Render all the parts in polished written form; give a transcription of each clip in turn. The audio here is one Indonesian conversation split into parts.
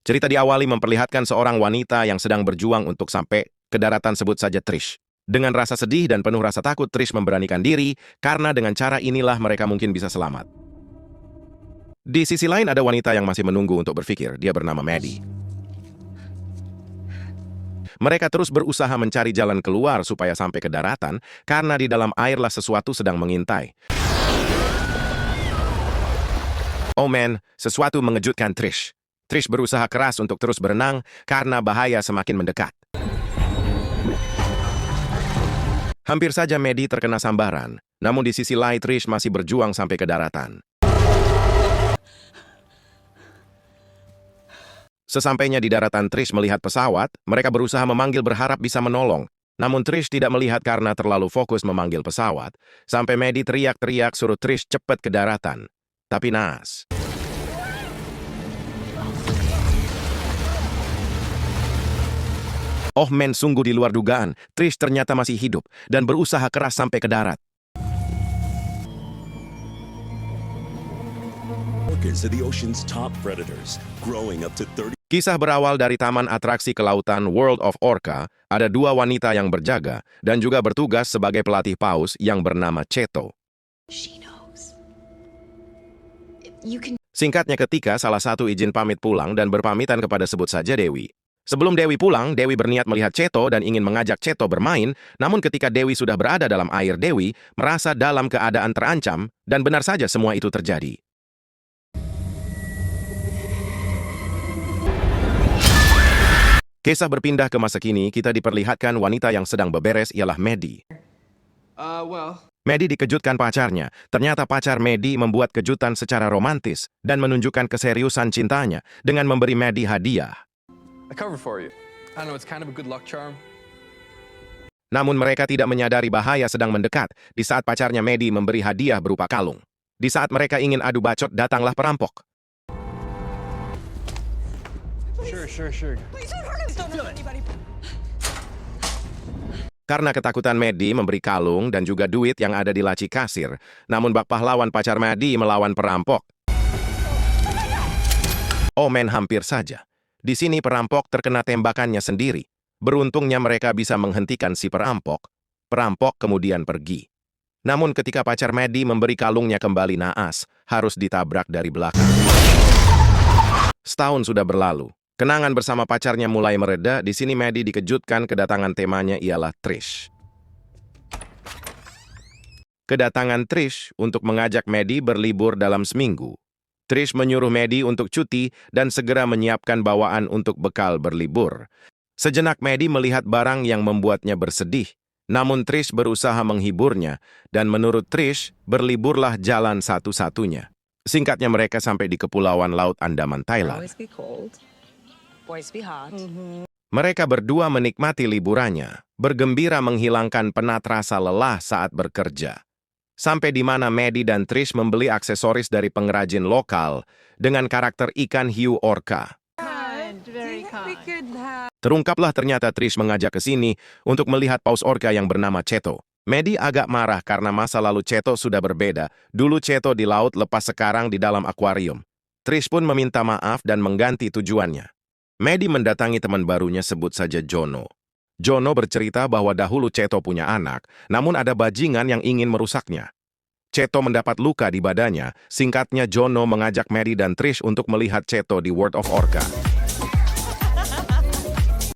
Cerita diawali memperlihatkan seorang wanita yang sedang berjuang untuk sampai ke daratan, sebut saja Trish. Dengan rasa sedih dan penuh rasa takut, Trish memberanikan diri karena dengan cara inilah mereka mungkin bisa selamat. Di sisi lain ada wanita yang masih menunggu untuk berpikir. Dia bernama Maddie. Mereka terus berusaha mencari jalan keluar supaya sampai ke daratan karena di dalam airlah sesuatu sedang mengintai. Oh man, sesuatu mengejutkan Trish. Trish berusaha keras untuk terus berenang karena bahaya semakin mendekat. Hampir saja Maddie terkena sambaran, namun di sisi lain Trish masih berjuang sampai ke daratan. Sesampainya di daratan, Trish melihat pesawat. Mereka berusaha memanggil berharap bisa menolong. Namun Trish tidak melihat karena terlalu fokus memanggil pesawat. Sampai Maddie teriak-teriak suruh Trish cepat ke daratan. Tapi naas. Oh men, sungguh di luar dugaan. Trish ternyata masih hidup dan berusaha keras sampai ke darat. Orcas are the ocean's top predators, growing up to 30. Kisah berawal dari taman atraksi kelautan World of Orca. Ada dua wanita yang berjaga dan juga bertugas sebagai pelatih paus yang bernama Cheto. Singkatnya, ketika salah satu izin pamit pulang dan berpamitan kepada sebut saja Dewi. Sebelum Dewi pulang, Dewi berniat melihat Cheto dan ingin mengajak Cheto bermain, namun ketika Dewi sudah berada dalam air, Dewi merasa dalam keadaan terancam, dan benar saja semua itu terjadi. Kisah berpindah ke masa kini, kita diperlihatkan wanita yang sedang beberes ialah Maddie. Maddie dikejutkan pacarnya. Ternyata pacar Maddie membuat kejutan secara romantis dan menunjukkan keseriusan cintanya dengan memberi Maddie hadiah. A cover for you. I don't know, it's kind of a good luck charm. Namun mereka tidak menyadari bahaya sedang mendekat di saat pacarnya Maddie memberi hadiah berupa kalung. Di saat mereka ingin adu bacot, datanglah perampok. Sure. Karena ketakutan, Maddie memberi kalung dan juga duit yang ada di laci kasir. Namun bak pahlawan pacar Maddie melawan perampok. Oh men, hampir saja. Di sini perampok terkena tembakannya sendiri. Beruntungnya mereka bisa menghentikan si perampok. Perampok kemudian pergi. Namun ketika pacar Maddie memberi kalungnya kembali, naas, harus ditabrak dari belakang. Setahun sudah berlalu. Kenangan bersama pacarnya mulai mereda. Di sini Maddie dikejutkan kedatangan temanya ialah Trish. Kedatangan Trish untuk mengajak Maddie berlibur dalam seminggu. Trish menyuruh Maddie untuk cuti dan segera menyiapkan bawaan untuk bekal berlibur. Sejenak Maddie melihat barang yang membuatnya bersedih. Namun Trish berusaha menghiburnya dan menurut Trish, berliburlah jalan satu-satunya. Singkatnya mereka sampai di Kepulauan Laut Andaman, Thailand. Mereka berdua menikmati liburannya, bergembira menghilangkan penat rasa lelah saat bekerja. Sampai di mana Maddie dan Trish membeli aksesoris dari pengrajin lokal dengan karakter ikan hiu orca. Terungkaplah ternyata Trish mengajak ke sini untuk melihat paus orca yang bernama Cheto. Maddie agak marah karena masa lalu Cheto sudah berbeda. Dulu Cheto di laut lepas, sekarang di dalam akuarium. Trish pun meminta maaf dan mengganti tujuannya. Maddie mendatangi teman barunya, sebut saja Jono. Jono bercerita bahwa dahulu Cheto punya anak, namun ada bajingan yang ingin merusaknya. Cheto mendapat luka di badannya. Singkatnya, Jono mengajak Maddie dan Trish untuk melihat Cheto di World of Orca.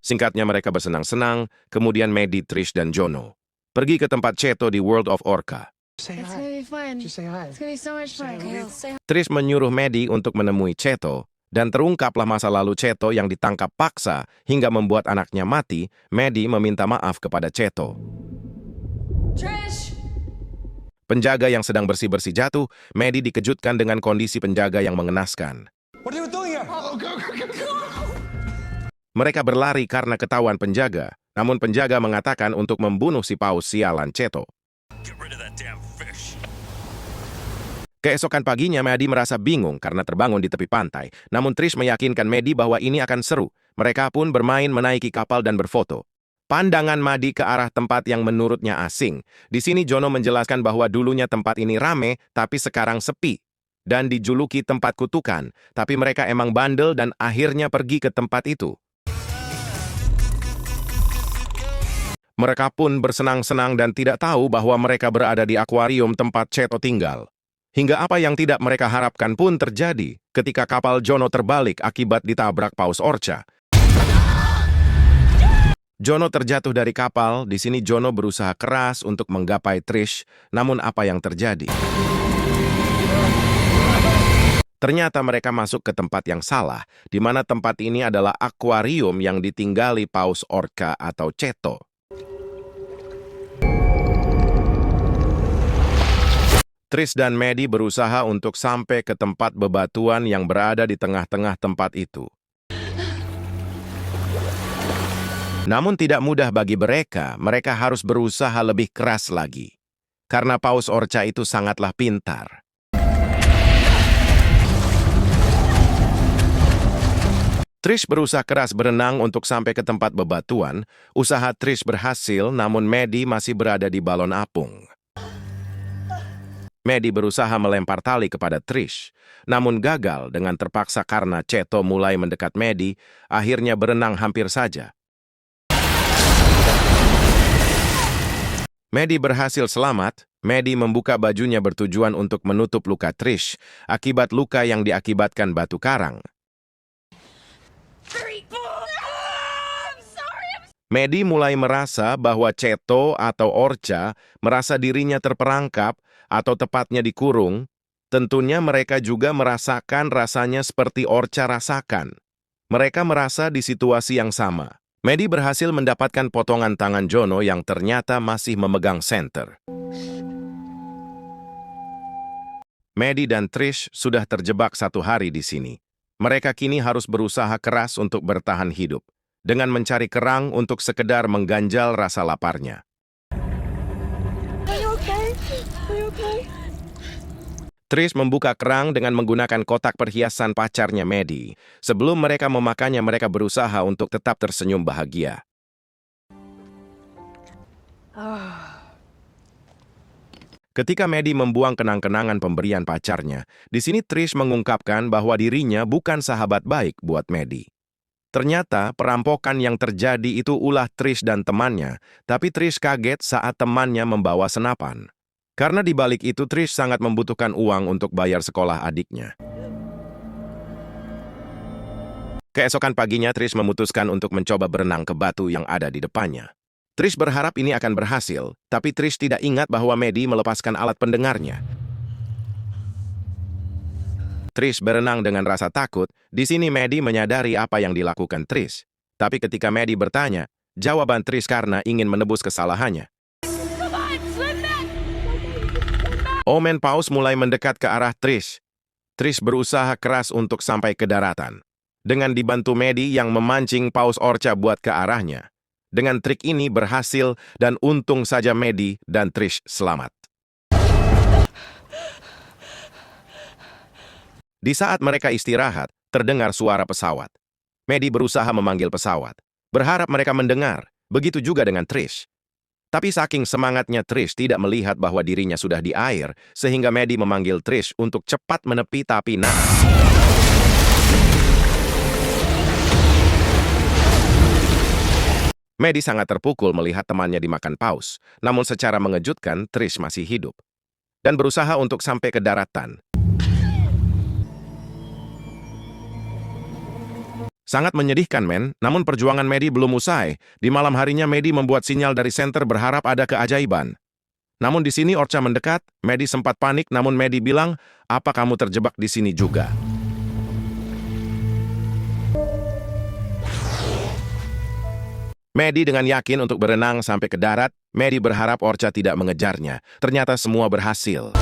Singkatnya mereka bersenang-senang, kemudian Maddie, Trish, dan Jono pergi ke tempat Cheto di World of Orca. Trish menyuruh Maddie untuk menemui Cheto, dan terungkaplah masa lalu Cheto yang ditangkap paksa hingga membuat anaknya mati. Maddie meminta maaf kepada Cheto. Trish! Penjaga yang sedang bersih-bersih jatuh. Maddie dikejutkan dengan kondisi penjaga yang mengenaskan. What are you doing here? Mereka berlari karena ketahuan penjaga. Namun penjaga mengatakan untuk membunuh si paus sialan Cheto. Get rid of that damn fish. Keesokan paginya, Maddie merasa bingung karena terbangun di tepi pantai. Namun Trish meyakinkan Maddie bahwa ini akan seru. Mereka pun bermain menaiki kapal dan berfoto. Pandangan Maddie ke arah tempat yang menurutnya asing. Di sini Jono menjelaskan bahwa dulunya tempat ini rame, tapi sekarang sepi. dan dijuluki tempat kutukan, tapi mereka emang bandel dan akhirnya pergi ke tempat itu. Mereka pun bersenang-senang dan tidak tahu bahwa mereka berada di akuarium tempat Cheto tinggal. Hingga apa yang tidak mereka harapkan pun terjadi ketika kapal Jono terbalik akibat ditabrak Paus Orca. Jono terjatuh dari kapal. Di sini Jono berusaha keras untuk menggapai Trish, namun apa yang terjadi? Ternyata mereka masuk ke tempat yang salah, di mana tempat ini adalah akuarium yang ditinggali Paus Orca atau Cheto. Trish dan Maddie berusaha untuk sampai ke tempat bebatuan yang berada di tengah-tengah tempat itu. Namun tidak mudah bagi mereka harus berusaha lebih keras lagi. Karena Paus Orca itu sangatlah pintar. Trish berusaha keras berenang untuk sampai ke tempat bebatuan. Usaha Trish berhasil, namun Maddie masih berada di balon apung. Maddie berusaha melempar tali kepada Trish, namun gagal dengan terpaksa karena Cheto mulai mendekat Maddie, akhirnya berenang hampir saja. Maddie berhasil selamat. Maddie membuka bajunya bertujuan untuk menutup luka Trish akibat luka yang diakibatkan batu karang. Maddie mulai merasa bahwa Cheto atau Orca merasa dirinya terperangkap atau tepatnya dikurung. Tentunya mereka juga merasakan rasanya seperti Orca rasakan. Mereka merasa di situasi yang sama. Maddie berhasil mendapatkan potongan tangan Jono yang ternyata masih memegang senter. Maddie dan Trish sudah terjebak 1 hari di sini. Mereka kini harus berusaha keras untuk bertahan hidup, dengan mencari kerang untuk sekedar mengganjal rasa laparnya. Trish membuka kerang dengan menggunakan kotak perhiasan pacarnya Maddie. Sebelum mereka memakannya, mereka berusaha untuk tetap tersenyum bahagia. Ketika Maddie membuang kenang-kenangan pemberian pacarnya, di sini Trish mengungkapkan bahwa dirinya bukan sahabat baik buat Maddie. Ternyata perampokan yang terjadi itu ulah Trish dan temannya, tapi Trish kaget saat temannya membawa senapan. Karena di balik itu Trish sangat membutuhkan uang untuk bayar sekolah adiknya. Keesokan paginya Trish memutuskan untuk mencoba berenang ke batu yang ada di depannya. Trish berharap ini akan berhasil, tapi Trish tidak ingat bahwa Maddie melepaskan alat pendengarnya. Trish berenang dengan rasa takut. Di sini Maddie menyadari apa yang dilakukan Trish. Tapi ketika Maddie bertanya, jawaban Trish karena ingin menebus kesalahannya. Omen Paus mulai mendekat ke arah Trish. Trish berusaha keras untuk sampai ke daratan. Dengan dibantu Maddie yang memancing Paus Orca buat ke arahnya. Dengan trik ini berhasil dan untung saja Maddie dan Trish selamat. Di saat mereka istirahat, terdengar suara pesawat. Maddie berusaha memanggil pesawat. Berharap mereka mendengar, begitu juga dengan Trish. Tapi saking semangatnya Trish tidak melihat bahwa dirinya sudah di air, sehingga Maddie memanggil Trish untuk cepat menepi tapi naas. Maddie sangat terpukul melihat temannya dimakan paus, namun secara mengejutkan Trish masih hidup dan berusaha untuk sampai ke daratan. Sangat menyedihkan, men. Namun perjuangan Maddie belum usai. Di malam harinya Maddie membuat sinyal dari senter berharap ada keajaiban. Namun di sini Orca mendekat. Maddie sempat panik, namun Maddie bilang, "Apa kamu terjebak di sini juga?" Maddie dengan yakin untuk berenang sampai ke darat. Maddie berharap Orca tidak mengejarnya. Ternyata semua berhasil.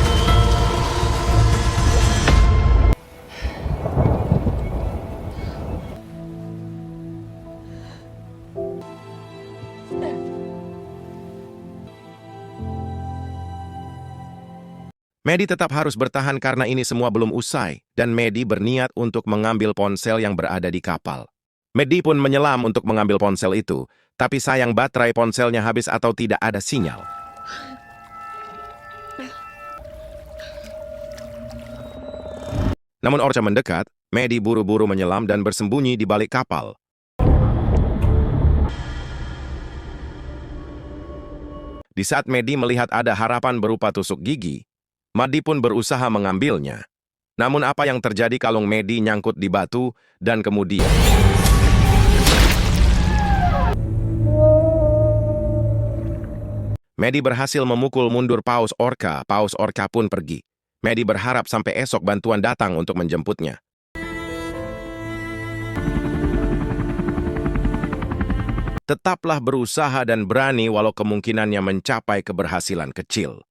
Maddie tetap harus bertahan karena ini semua belum usai, dan Maddie berniat untuk mengambil ponsel yang berada di kapal. Maddie pun menyelam untuk mengambil ponsel itu, tapi sayang baterai ponselnya habis atau tidak ada sinyal. Namun Orca mendekat, Maddie buru-buru menyelam dan bersembunyi di balik kapal. Di saat Maddie melihat ada harapan berupa tusuk gigi, Maddie pun berusaha mengambilnya. Namun apa yang terjadi kalung Maddie nyangkut di batu dan kemudian Maddie berhasil memukul mundur Paus Orca. Paus Orca pun pergi. Maddie berharap sampai esok bantuan datang untuk menjemputnya. Tetaplah berusaha dan berani walau kemungkinannya mencapai keberhasilan kecil.